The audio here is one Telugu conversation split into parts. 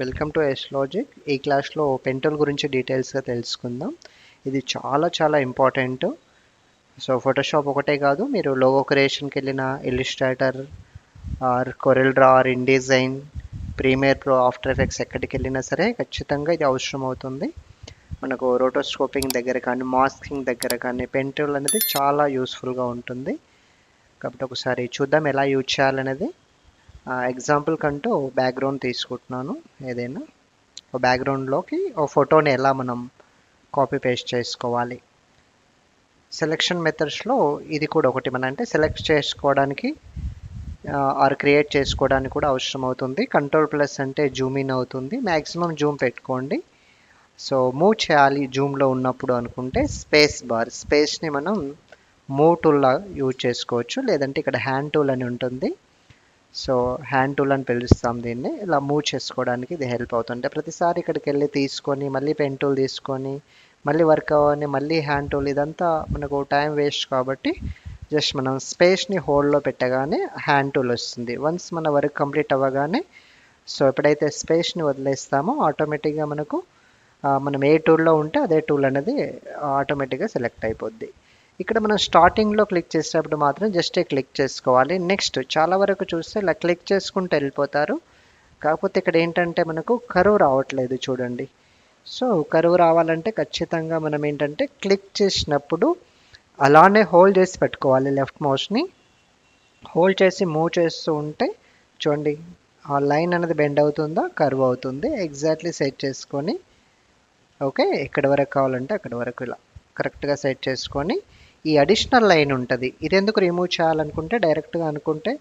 Welcome to yes logic. ఈ క్లాస్లో పెన్ టూల్ గురించి డీటెయిల్స్గా తెలుసుకుందాం. ఇది చాలా ఇంపార్టెంట్. సో ఫోటోషాప్ ఒకటే కాదు, మీరు లోగో క్రియేషన్కి వెళ్ళిన Illustrator or Corel Draw or InDesign, Premiere Pro, After Effects ఎక్కడికి వెళ్ళినా సరే ఖచ్చితంగా ఇది అవసరం అవుతుంది. మనకు రోటోస్కోపింగ్ దగ్గర కానీ మాస్కింగ్ దగ్గర కానీ పెన్ టూల్ అనేది చాలా యూస్ఫుల్గా ఉంటుంది. కాబట్టి ఒకసారి చూద్దాం ఎలా యూజ్ చేయాలనేది. ఎగ్జాంపుల్ కంటూ బ్యాక్గ్రౌండ్ తీసుకుంటున్నాను. ఏదైనా ఒక బ్యాక్గ్రౌండ్లోకి ఒక ఫోటోని ఎలా మనం కాపీ పేస్ట్ చేసుకోవాలి. సెలెక్షన్ మెథడ్స్లో ఇది కూడా ఒకటి. మన అంటే సెలెక్ట్ చేసుకోవడానికి ఆర్ క్రియేట్ చేసుకోవడానికి కూడా అవసరం అవుతుంది. కంట్రోల్+ అంటే జూమ్ ఇన్ అవుతుంది. మ్యాక్సిమం జూమ్ పెట్టుకోండి. సో మూవ్ చేయాలి జూమ్లో ఉన్నప్పుడు అనుకుంటే స్పేస్ని మనం మూవ్ టూల్లా యూజ్ చేసుకోవచ్చు. లేదంటే ఇక్కడ హ్యాండ్ టూల్ అని ఉంటుంది. సో హ్యాండ్ టూల్ అని పిలుస్తాం దీన్ని. ఇలా మూవ్ చేసుకోవడానికి ఇది హెల్ప్ అవుతుంటే ప్రతిసారి ఇక్కడికి వెళ్ళి తీసుకొని మళ్ళీ పెన్ టూల్ తీసుకొని మళ్ళీ వర్క్ అవ్వని మళ్ళీ హ్యాండ్ టూల్, ఇదంతా మనకు టైం వేస్ట్. కాబట్టి జస్ట్ మనం స్పేస్ని హోల్డ్లో పెట్టగానే హ్యాండ్ టూల్ వస్తుంది. వన్స్ మన వర్క్ కంప్లీట్ అవ్వగానే సో ఎప్పుడైతే స్పేస్ని వదిలేస్తామో ఆటోమేటిక్గా మనకు మనం ఏ టూల్లో ఉంటే అదే టూల్ అనేది ఆటోమేటిక్గా సెలెక్ట్ అయిపోద్ది. ఇక్కడ మనం స్టార్టింగ్లో క్లిక్ చేసేటప్పుడు మాత్రం జస్ట్ క్లిక్ చేసుకోవాలి. నెక్స్ట్ చాలా వరకు చూస్తే ఇలా క్లిక్ చేసుకుంటూ వెళ్ళిపోతారు. కాకపోతే ఇక్కడ ఏంటంటే మనకు కరువు రావట్లేదు చూడండి. సో కరువు రావాలంటే ఖచ్చితంగా మనం ఏంటంటే క్లిక్ చేసినప్పుడు అలానే హోల్డ్ చేసి పెట్టుకోవాలి. లెఫ్ట్ మౌస్ని హోల్డ్ చేసి మూవ్ చేస్తూ ఉంటే చూడండి ఆ లైన్ అనేది బెండ్ అవుతుందా, కర్వ్ అవుతుంది. ఎగ్జాక్ట్లీ సెట్ చేసుకొని ఓకే, ఎక్కడి వరకు కావాలంటే అక్కడి వరకు ఇలా కరెక్ట్గా సెట్ చేసుకొని ఈ అడిషనల్ లైన్ ఉంటుంది. ఇది ఎందుకు రిమూవ్ చేయాలనుకుంటే డైరెక్ట్గా అనుకుంటే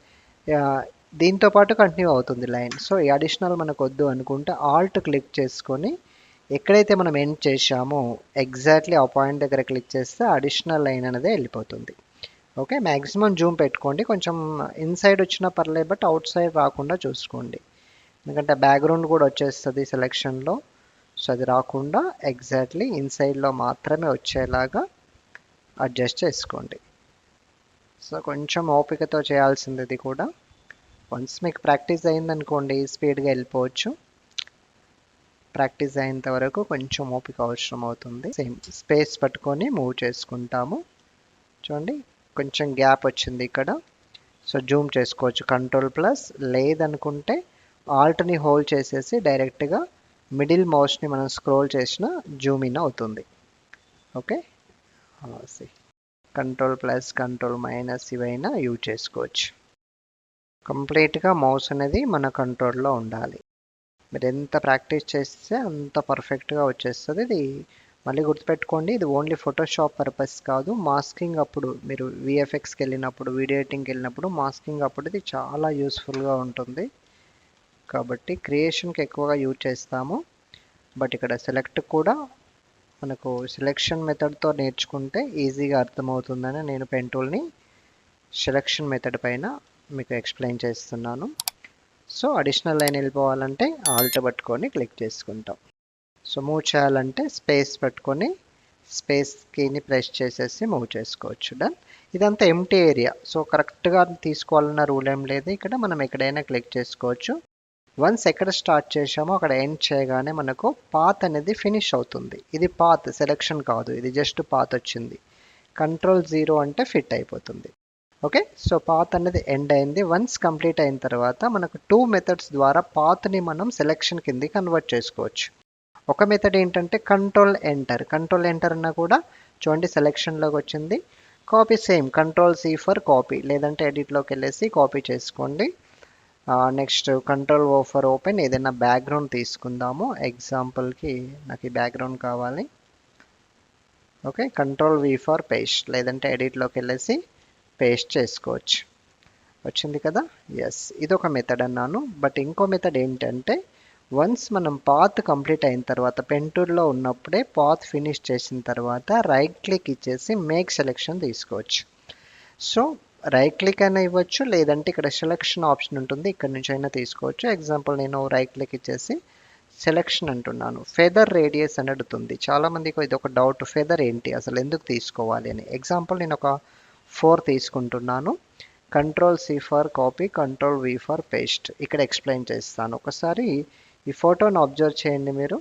దీంతో పాటు కంటిన్యూ అవుతుంది లైన్. సో ఈ అడిషనల్ మనకు వద్దు అనుకుంటే ఆల్ట్ క్లిక్ చేసుకొని ఎక్కడైతే మనం ఎండ్ చేసామో ఎగ్జాక్ట్లీ ఆ పాయింట్ దగ్గర క్లిక్ చేస్తే అడిషనల్ లైన్ అనేది వెళ్ళిపోతుంది. ఓకే, మ్యాక్సిమం జూమ్ పెట్టుకోండి. కొంచెం ఇన్సైడ్ వచ్చినా పర్లేదు, బట్ అవుట్ సైడ్ రాకుండా చూసుకోండి. ఎందుకంటే బ్యాక్గ్రౌండ్ కూడా వచ్చేస్తుంది సెలెక్షన్లో. సో అది రాకుండా ఎగ్జాక్ట్లీ ఇన్సైడ్లో మాత్రమే వచ్చేలాగా అడ్జస్ట్ చేసుకోండి. సో కొంచెం ఓపికతో చేయాల్సింది ఇది కూడా. వన్స్ మీకు ప్రాక్టీస్ అయిందనుకోండి స్పీడ్గా వెళ్ళిపోవచ్చు. ప్రాక్టీస్ అయ్యేంత వరకు కొంచెం ఓపిక అవసరం అవుతుంది. సేమ్ స్పేస్ పట్టుకొని మూవ్ చేసుకుంటాము. చూడండి కొంచెం గ్యాప్ వచ్చింది ఇక్కడ. సో జూమ్ చేసుకోవచ్చు కంట్రోల్+, లేదనుకుంటే ఆల్ట్ని హోల్డ్ చేసేసి డైరెక్ట్గా మిడిల్ మౌస్ని మనం స్క్రోల్ చేసిన జూమ్ ఇన్ అవుతుంది. ఓకే, కంట్రోల్+, కంట్రోల్- ఇవైనా యూజ్ చేసుకోవచ్చు. కంప్లీట్గా మౌస్ అనేది మన కంట్రోల్లో ఉండాలి. మీరు ఎంత ప్రాక్టీస్ చేస్తే అంత పర్ఫెక్ట్గా వచ్చేస్తుంది. ఇది మళ్ళీ గుర్తుపెట్టుకోండి, ఇది ఓన్లీ ఫోటోషాప్ పర్పస్ కాదు. మాస్కింగ్ అప్పుడు మీరు విఎఫ్ఎక్స్కి వెళ్ళినప్పుడు, వీడియో ఎడిటింగ్కి వెళ్ళినప్పుడు మాస్కింగ్ అప్పుడు ఇది చాలా యూస్ఫుల్గా ఉంటుంది. కాబట్టి క్రియేషన్కి ఎక్కువగా యూజ్ చేస్తాము. బట్ ఇక్కడ సెలెక్ట్ కూడా మనకు సెలెక్షన్ మెథడ్తో నేర్చుకుంటే ఈజీగా అర్థమవుతుందని నేను పెన్ టూల్ని సెలెక్షన్ మెథడ్ పైన మీకు ఎక్స్ప్లెయిన్ చేస్తున్నాను. సో అడిషనల్ లైన్ వెళ్ళిపోవాలంటే ఆల్ట్ పట్టుకొని క్లిక్ చేసుకుంటాం. సో మూవ్ చేయాలంటే స్పేస్ పట్టుకొని స్పేస్ కీని ప్రెస్ చేసేసి మూవ్ చేసుకోవచ్చు. డన్. ఇదంతా ఎంటీ ఏరియా. సో కరెక్ట్గా తీసుకోవాలన్న రూల్ ఏం లేదు. ఇక్కడ మనం ఎక్కడైనా క్లిక్ చేసుకోవచ్చు. వన్స్ ఎక్కడ స్టార్ట్ చేసామో అక్కడ ఎండ్ చేయగానే మనకు పాత్ అనేది ఫినిష్ అవుతుంది. ఇది పాత్, సెలెక్షన్ కాదు, ఇది జస్ట్ పాత్ వచ్చింది. కంట్రోల్-0 అంటే ఫిట్ అయిపోతుంది. ఓకే, సో పాత్ అనేది ఎండ్ అయింది. వన్స్ కంప్లీట్ అయిన తర్వాత మనకు 2 మెథడ్స్ ద్వారా పాత్ని మనం సెలెక్షన్ కింద కన్వర్ట్ చేసుకోవచ్చు. ఒక మెథడ్ ఏంటంటే కంట్రోల్ ఎంటర్ అన్నా కూడా చూడండి సెలెక్షన్లోకి వచ్చింది. Copy same control C for copy, లేదంటే ఎడిట్లోకి వెళ్ళేసి కాపీ చేసుకోండి. Next control O for open. ఏదైనా బ్యాక్గ్రౌండ్ తీసుకుందాము. ఎగ్జాంపుల్కి నాకు ఈ బ్యాక్గ్రౌండ్ కావాలి. ఓకే, కంట్రోల్-V ఫర్ పేస్ట్, లేదంటే ఎడిట్లోకి వెళ్ళేసి పేస్ట్ చేసుకోవచ్చు. వచ్చింది కదా. ఎస్, ఇదొక మెథడ్ అన్నాను. బట్ ఇంకో మెథడ్ ఏంటంటే వన్స్ మనం పాత్ కంప్లీట్ అయిన తర్వాత పెన్ టూల్లో ఉన్నప్పుడే పాత్ ఫినిష్ చేసిన తర్వాత రైట్ క్లిక్ ఇచ్చేసి మేక్ సెలెక్షన్ తీసుకోవచ్చు. సో రైట్ క్లిక్ అయినా ఇవ్వచ్చు, లేదంటే ఇక్కడ సెలెక్షన్ ఆప్షన్ ఉంటుంది, ఇక్కడ నుంచి అయినా తీసుకోవచ్చు. ఎగ్జాంపుల్ నేను రైట్ క్లిక్ ఇచ్చేసి సెలెక్షన్ అంటున్నాను. ఫెదర్ రేడియస్ అని అడుగుతుంది. చాలామందికి ఇది ఒక డౌట్, ఫెదర్ ఏంటి అసలు ఎందుకు తీసుకోవాలి అని. ఎగ్జాంపుల్ నేను ఒక 4 తీసుకుంటున్నాను. కంట్రోల్-C ఫర్ కాపీ, కంట్రోల్-V ఫర్ పేస్ట్. ఇక్కడ ఎక్స్ప్లెయిన్ చేస్తాను. ఒకసారి ఈ ఫోటోను అబ్జర్వ్ చేయండి మీరు.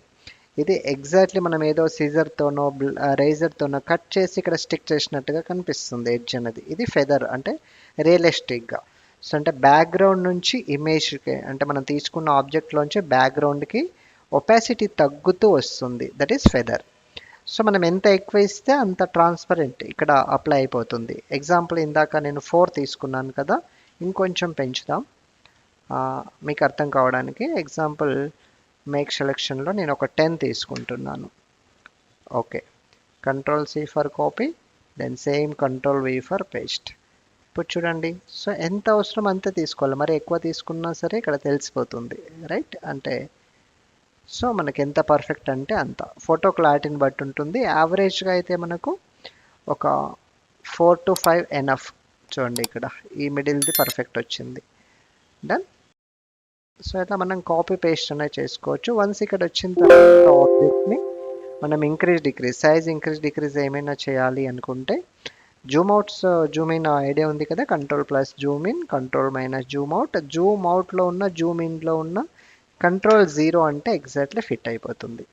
ఇది ఎగ్జాక్ట్లీ మనం ఏదో సీజర్తోనో రేజర్తోనో కట్ చేసి ఇక్కడ స్టిక్ చేసినట్టుగా కనిపిస్తుంది ఎడ్జ్ అనేది. ఇది ఫెదర్ అంటే రియలిస్టిక్గా. సో అంటే బ్యాక్గ్రౌండ్ నుంచి ఇమేజ్కి అంటే మనం తీసుకున్న ఆబ్జెక్ట్లోంచి బ్యాక్గ్రౌండ్కి ఒపాసిటీ తగ్గుతూ వస్తుంది. That is feather. సో మనం ఎంత ఎక్కువ ఇస్తే అంత ట్రాన్స్పరెంట్ ఇక్కడ అప్లై అయిపోతుంది. ఎగ్జాంపుల్ ఇందాక నేను 4 తీసుకున్నాను కదా, ఇంకొంచెం పెంచుదాం మీకు అర్థం కావడానికి. ఎగ్జాంపుల్ మేక్ సెలెక్షన్లో నేను ఒక 10 తీసుకుంటున్నాను. Okay, Ctrl+C for copy, then same Ctrl+V for paste. ఇప్పుడు చూడండి, సో ఎంత అవసరం అంతే తీసుకోవాలి. మరి ఎక్కువ తీసుకున్నా సరే ఇక్కడ తెలిసిపోతుంది, రైట్? అంటే సో మనకి ఎంత పర్ఫెక్ట్ అంటే అంత. ఫోటో క్లారిటీని బట్టి ఉంటుంది. యావరేజ్గా అయితే మనకు ఒక 4 to 5 ఎనఫ్. చూడండి ఇక్కడ ఈ మిడిల్ది పర్ఫెక్ట్ వచ్చింది. డన్. సో ఇట్లా మనం కాపీ పేస్ట్ అనేది చేసుకోవచ్చు. వన్స్ ఇక్కడ వచ్చిన తర్వాత ఆబ్జెక్ట్ని మనం సైజ్ ఇంక్రీజ్ డిక్రీజ్ ఏమైనా చేయాలి అనుకుంటే జూమ్ ఇన్ ఐడియా ఉంది కదా, Ctrl+ zoom in, Ctrl- zoom out. Zoom అవుట్లో ఉన్న జూమ్ ఇన్లో ఉన్న Ctrl+0 అంటే ఎగ్జాక్ట్లీ ఫిట్ అయిపోతుంది.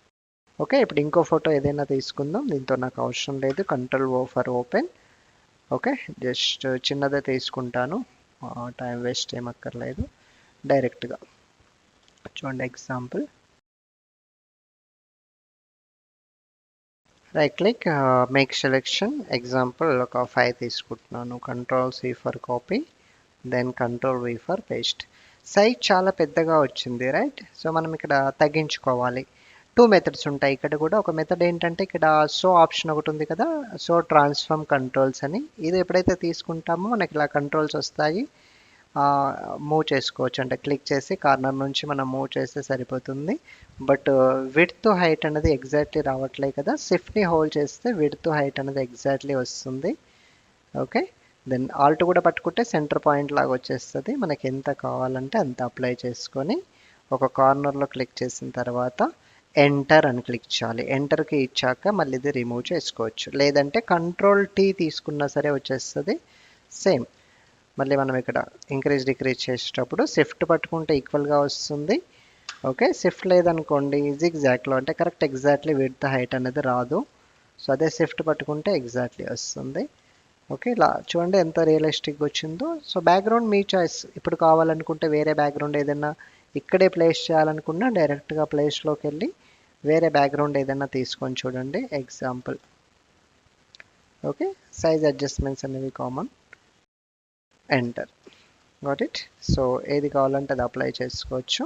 ఓకే, ఇప్పుడు ఇంకో ఫోటో ఏదైనా తీసుకుందాం. దీంతో నాకు అవసరం లేదు. Ctrl+O for open. Okay, just చిన్నదే తీసుకుంటాను, టైం వేస్ట్ ఏమక్కర్లేదు. డైరెక్ట్గా చూడండి example. Right click, make selection. Example ఒక 5 తీసుకుంటున్నాను. Ctrl+C for copy, then Ctrl+V for paste. Size చాలా పెద్దగా వచ్చింది, రైట్? సో మనం ఇక్కడ తగ్గించుకోవాలి. 2 మెథడ్స్ ఉంటాయి ఇక్కడ కూడా. ఒక మెథడ్ ఏంటంటే ఇక్కడ సో ఆప్షన్ ఒకటి ఉంది కదా, సో ట్రాన్స్ఫార్మ్ కంట్రోల్స్ అని. ఇది ఎప్పుడైతే తీసుకుంటామో మనకి ఇలా కంట్రోల్స్ వస్తాయి. మూవ్ చేసుకోవచ్చు, అంటే క్లిక్ చేసి కార్నర్ నుంచి మనం మూవ్ చేస్తే సరిపోతుంది. బట్ విడ్త్ హైట్ అనేది ఎగ్జాక్ట్లీ రావట్లేదు కదా. షిఫ్ట్ని హోల్డ్ చేస్తే విడ్త్ హైట్ అనేది ఎగ్జాక్ట్లీ వస్తుంది. ఓకే, దెన్ ఆల్ట్ కూడా పట్టుకుంటే సెంటర్ పాయింట్ లాగా వచ్చేస్తుంది. మనకి ఎంత కావాలంటే అంత అప్లై చేసుకొని ఒక కార్నర్లో క్లిక్ చేసిన తర్వాత ఎంటర్ అని క్లిక్ చేయాలి. ఎంటర్కి ఇచ్చాక మళ్ళీ ఇది రిమూవ్ చేసుకోవచ్చు. లేదంటే Ctrl+T తీసుకున్నా సరే వచ్చేస్తుంది. సేమ్ మళ్ళీ మనం ఇక్కడ ఇంక్రీజ్ డిక్రీజ్ చేసేటప్పుడు షిఫ్ట్ పట్టుకుంటే ఈక్వల్గా వస్తుంది. ఓకే, షిఫ్ట్ లేదనుకోండి జిగ్జాగ్లో అంటే కరెక్ట్ ఎగ్జాక్ట్లీ విడ్త్ హైట్ అనేది రాదు. సో అదే షిఫ్ట్ పట్టుకుంటే ఎగ్జాక్ట్లీ వస్తుంది. ఓకే, ఇలా చూడండి ఎంత రియలిస్టిక్గా వచ్చిందో. సో బ్యాక్గ్రౌండ్ మీ చాయిస్. ఇప్పుడు కావాలనుకుంటే వేరే బ్యాక్గ్రౌండ్ ఏదైనా ఇక్కడే ప్లేస్ చేయాలనుకున్నా డైరెక్ట్గా ప్లేస్లోకి వెళ్ళి వేరే బ్యాక్గ్రౌండ్ ఏదైనా తీసుకొని చూడండి. ఎగ్జాంపుల్. ఓకే, సైజ్ అడ్జస్ట్మెంట్స్ అనేవి common. Enter. Got it. So ఏది కావాలంటే అది అప్లై చేసుకోవచ్చు.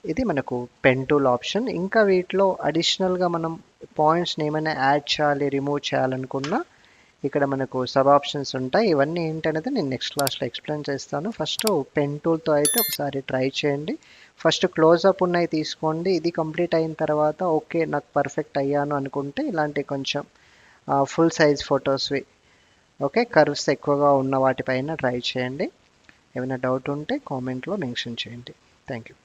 ఇది మనకు పెన్ టూల్ ఆప్షన్. ఇంకా వీటిలో అడిషనల్గా మనం పాయింట్స్ని ఏమైనా యాడ్ చేయాలి, రిమూవ్ చేయాలనుకున్నా ఇక్కడ మనకు సబ్ ఆప్షన్స్ ఉంటాయి. ఇవన్నీ ఏంటనేది నేను నెక్స్ట్ క్లాస్లో ఎక్స్ప్లెయిన్ చేస్తాను. ఫస్ట్ పెన్ టూల్తో అయితే ఒకసారి ట్రై చేయండి. ఫస్ట్ క్లోజప్ ఉన్నాయి తీసుకోండి. ఇది కంప్లీట్ అయిన తర్వాత ఓకే నాకు పర్ఫెక్ట్ అయ్యాను అనుకుంటే ఇలాంటి కొంచెం ఫుల్ సైజ్ ఫొటోస్వి, ఓకే, కర్వ్స్ ఎక్కువగా ఉన్న వాటిపైన ట్రై చేయండి. ఏమైనా డౌట్ ఉంటే కామెంట్లో మెన్షన్ చేయండి. Thank you.